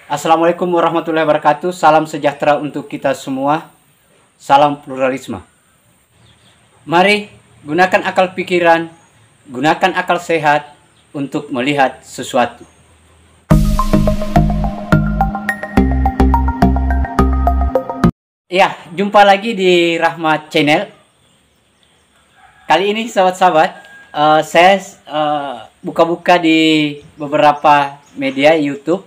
Assalamualaikum warahmatullahi wabarakatuh. Salam sejahtera untuk kita semua. Salam pluralisme. Mari gunakan akal pikiran, gunakan akal sehat untuk melihat sesuatu. Ya, jumpa lagi di Rahmat Channel. Kali ini sahabat-sahabat, saya buka-buka di beberapa media YouTube.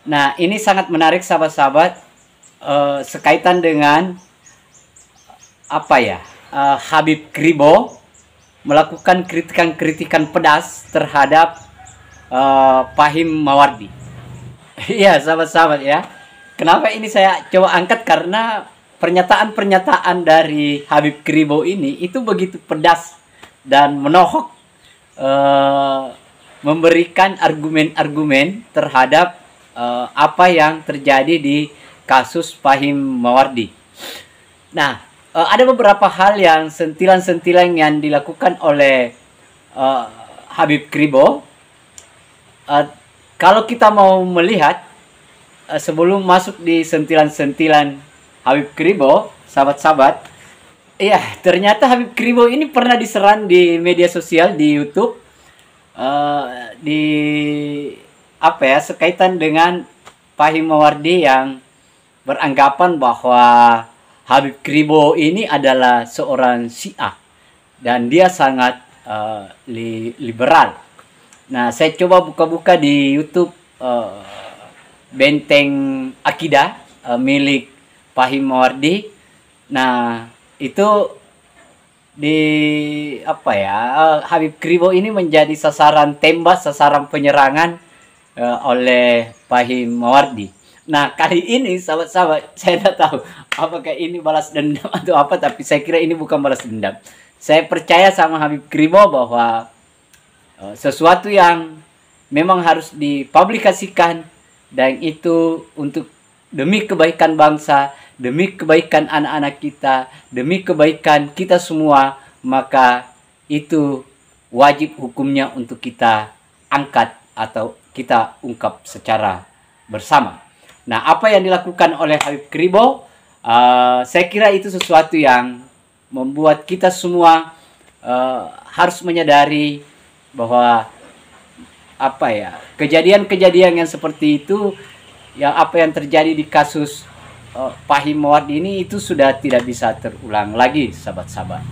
Nah, ini sangat menarik sahabat-sahabat, sekaitan dengan Habib Kribo melakukan kritikan-kritikan pedas terhadap Fahim Mawardi. Iya sahabat-sahabat ya. Kenapa ini saya coba angkat? Karena pernyataan-pernyataan dari Habib Kribo ini itu begitu pedas dan menohok, memberikan argumen-argumen terhadap apa yang terjadi di kasus Fahim Mawardi. Nah, ada beberapa hal yang sentilan-sentilan yang dilakukan oleh Habib Kribo. Kalau kita mau melihat, sebelum masuk di sentilan-sentilan Habib Kribo, sahabat-sahabat, iya, ternyata Habib Kribo ini pernah diserang di media sosial, di YouTube, sekaitan dengan Fahim Mawardi yang beranggapan bahwa Habib Kribo ini adalah seorang Syiah dan dia sangat liberal. Nah, saya coba buka-buka di YouTube Benteng Akidah milik Fahim Mawardi. Nah, itu Habib Kribo ini menjadi sasaran tembak, sasaran penyerangan oleh Fahim Mawardi. Nah, kali ini sahabat-sahabat, saya tidak tahu apakah ini balas dendam atau apa, tapi saya kira ini bukan balas dendam. Saya percaya sama Habib Kribo bahwa sesuatu yang memang harus dipublikasikan, dan itu untuk demi kebaikan bangsa, demi kebaikan anak-anak kita, demi kebaikan kita semua, maka itu wajib hukumnya untuk kita angkat atau kita ungkap secara bersama. Nah, apa yang dilakukan oleh Habib Kribo, saya kira itu sesuatu yang membuat kita semua harus menyadari bahwa kejadian-kejadian yang seperti itu, apa yang terjadi di kasus Fahim Mawardi ini, itu sudah tidak bisa terulang lagi sahabat-sahabat.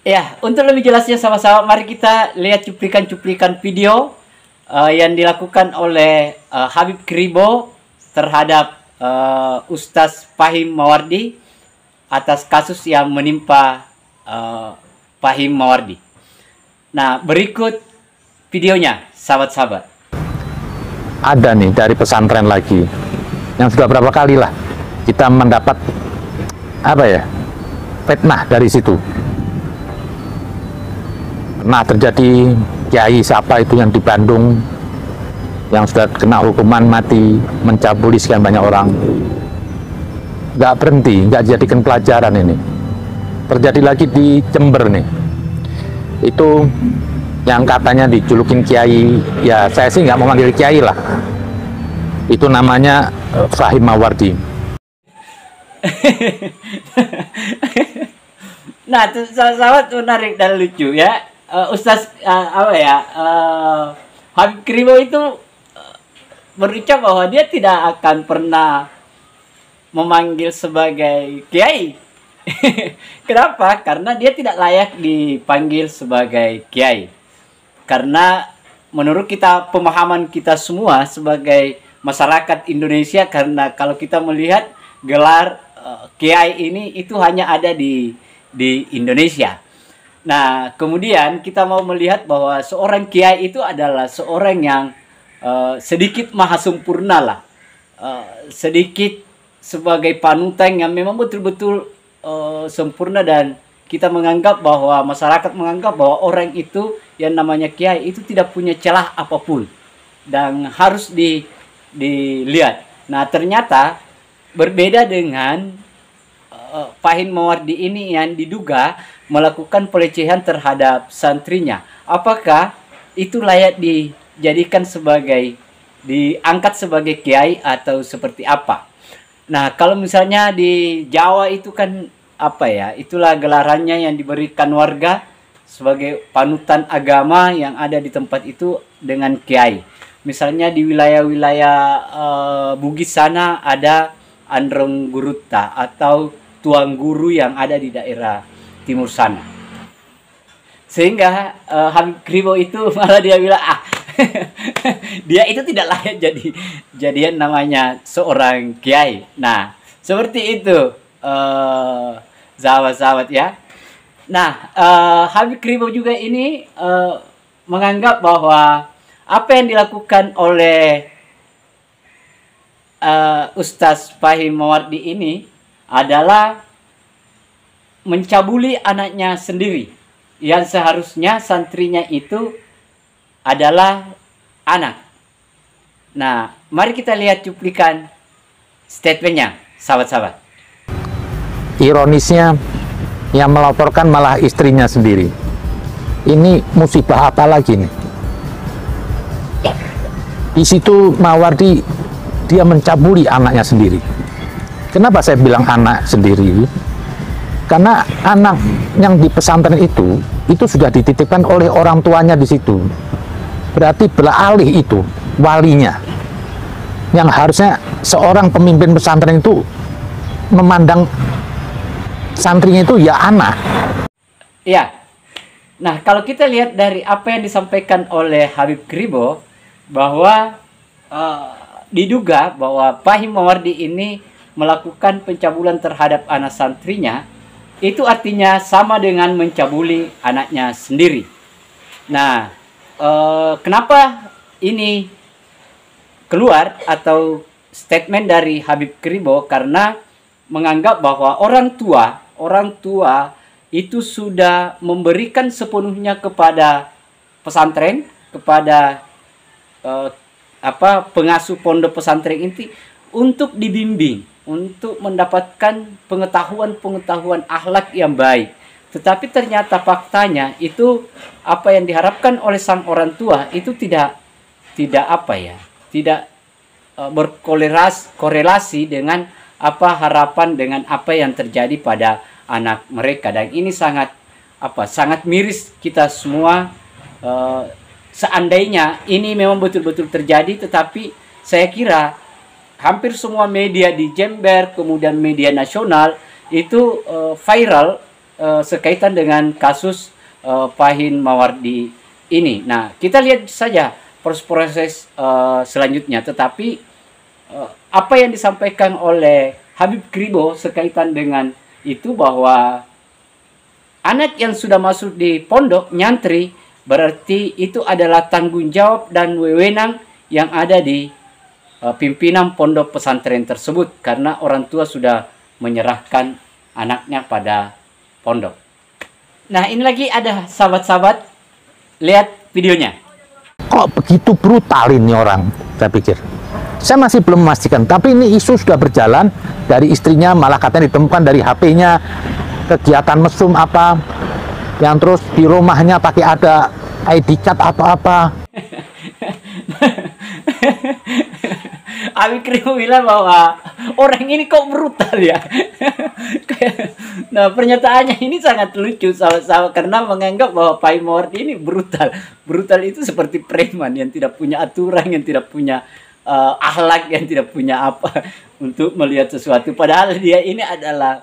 Ya, untuk lebih jelasnya sahabat-sahabat, mari kita lihat cuplikan-cuplikan video yang dilakukan oleh Habib Kribo terhadap Ustaz Fahim Mawardi atas kasus yang menimpa Fahim Mawardi. Nah, berikut videonya, sahabat-sahabat. Ada nih dari pesantren lagi, yang sudah berapa kali lah kita mendapat fitnah dari situ. Nah, terjadi kiai siapa itu yang di Bandung yang sudah kena hukuman mati, mencabuli sekian banyak orang. Nggak berhenti, nggak dijadikan pelajaran ini. Terjadi lagi di Jember nih. Itu yang katanya dijulukin kiai, ya saya sih nggak mau manggil kiai lah. Itu namanya Fahim Mawardi. Nah, sahabat menarik dan lucu ya. Ustaz Habib Kribo itu berucap bahwa dia tidak akan pernah memanggil sebagai kiai. Kenapa? Karena dia tidak layak dipanggil sebagai kiai. Karena menurut kita, pemahaman kita semua sebagai masyarakat Indonesia, karena kalau kita melihat gelar kiai ini itu hanya ada di Indonesia. Nah, kemudian kita mau melihat bahwa seorang kiai itu adalah seorang yang sedikit maha sempurna lah, sedikit sebagai panutan yang memang betul-betul sempurna, dan kita menganggap bahwa masyarakat menganggap bahwa orang itu yang namanya kiai itu tidak punya celah apapun dan harus dilihat. Nah, ternyata berbeda dengan Fahim Mawardi ini yang diduga melakukan pelecehan terhadap santrinya. Apakah itu layak dijadikan sebagai diangkat sebagai kiai atau seperti apa. Nah, kalau misalnya di Jawa itu kan apa ya? Itulah gelarannya yang diberikan warga sebagai panutan agama yang ada di tempat itu dengan kiai. Misalnya di wilayah-wilayah Bugis sana ada Androng Guruta atau tuang guru yang ada di daerah timur sana. Sehingga Habib Kribo itu malah dia bilang dia itu tidak layak jadian namanya seorang kiai. Nah, seperti itu sahabat-sahabat ya. Nah, Habib Kribo juga ini menganggap bahwa apa yang dilakukan oleh Ustaz Fahim Mawardi ini adalah mencabuli anaknya sendiri, yang seharusnya santrinya itu adalah anak. Nah, mari kita lihat cuplikan statementnya, sahabat-sahabat. Ironisnya, yang melaporkan malah istrinya sendiri. Ini musibah apa lagi nih? Di situ Mawardi dia mencabuli anaknya sendiri. Kenapa saya bilang anak sendiri? Karena anak yang di pesantren itu sudah dititipkan oleh orang tuanya di situ. Berarti beralih itu walinya. Yang harusnya seorang pemimpin pesantren itu memandang santrinya itu ya anak. Ya. Nah, kalau kita lihat dari apa yang disampaikan oleh Habib Kribo, bahwa diduga bahwa Fahim Mawardi ini melakukan pencabulan terhadap anak santrinya, itu artinya sama dengan mencabuli anaknya sendiri. Nah, kenapa ini keluar atau statement dari Habib Kribo? Karena menganggap bahwa orang tua itu sudah memberikan sepenuhnya kepada pesantren, kepada pengasuh pondok pesantren ini untuk dibimbing, untuk mendapatkan pengetahuan akhlak yang baik. Tetapi ternyata faktanya itu apa yang diharapkan oleh sang orang tua itu tidak berkorelasi dengan apa harapan, dengan apa yang terjadi pada anak mereka. Dan ini sangat miris kita semua. Seandainya ini memang betul-betul terjadi, tetapi saya kira hampir semua media di Jember, kemudian media nasional itu viral sekaitan dengan kasus Fahim Mawardi ini. Nah, kita lihat saja proses selanjutnya. Tetapi apa yang disampaikan oleh Habib Kribo sekaitan dengan itu, bahwa anak yang sudah masuk di pondok nyantri, berarti itu adalah tanggung jawab dan wewenang yang ada di pimpinan pondok pesantren tersebut, karena orang tua sudah menyerahkan anaknya pada pondok. Nah, ini lagi ada sahabat-sahabat, lihat videonya. Kok begitu brutal ini orang, saya pikir. Saya masih belum memastikan, tapi ini isu sudah berjalan. Dari istrinya malah katanya ditemukan dari HP-nya kegiatan mesum apa, yang terus di rumahnya pakai ada ID card apa-apa. Habib Kribo bilang bahwa orang ini kok brutal ya. Nah, pernyataannya ini sangat lucu sahabat-sahabat, karena menganggap bahwa Fahim Mawardi ini brutal. Brutal itu seperti preman yang tidak punya aturan, yang tidak punya akhlak, yang tidak punya apa untuk melihat sesuatu. Padahal dia ini adalah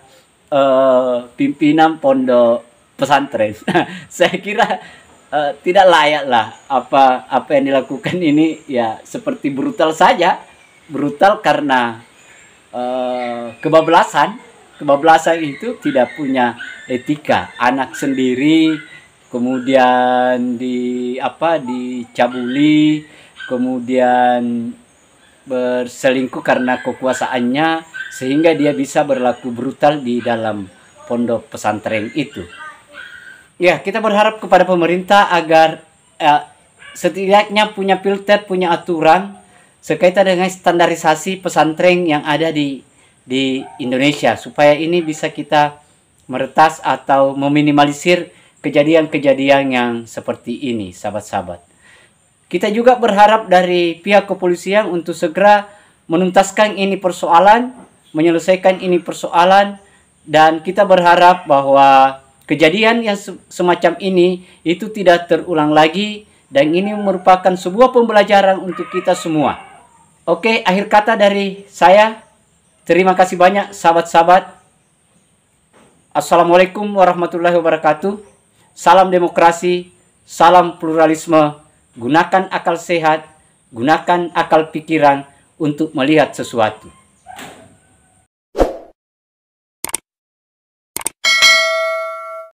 pimpinan pondok pesantren. Saya kira tidak layak lah apa yang dilakukan ini, ya seperti brutal saja. Brutal karena kebablasan itu tidak punya etika. Anak sendiri kemudian dicabuli, kemudian berselingkuh karena kekuasaannya, sehingga dia bisa berlaku brutal di dalam pondok pesantren itu. Ya, kita berharap kepada pemerintah agar setidaknya punya filter, punya aturan sekaitan dengan standarisasi pesantren yang ada di Indonesia, supaya ini bisa kita meretas atau meminimalisir kejadian-kejadian yang seperti ini, sahabat-sahabat. Kita juga berharap dari pihak kepolisian untuk segera menuntaskan ini persoalan, menyelesaikan ini persoalan, dan kita berharap bahwa kejadian yang semacam ini itu tidak terulang lagi, dan ini merupakan sebuah pembelajaran untuk kita semua. Oke, akhir kata dari saya. Terima kasih banyak sahabat-sahabat. Assalamualaikum warahmatullahi wabarakatuh. Salam demokrasi, salam pluralisme. Gunakan akal sehat, gunakan akal pikiran untuk melihat sesuatu.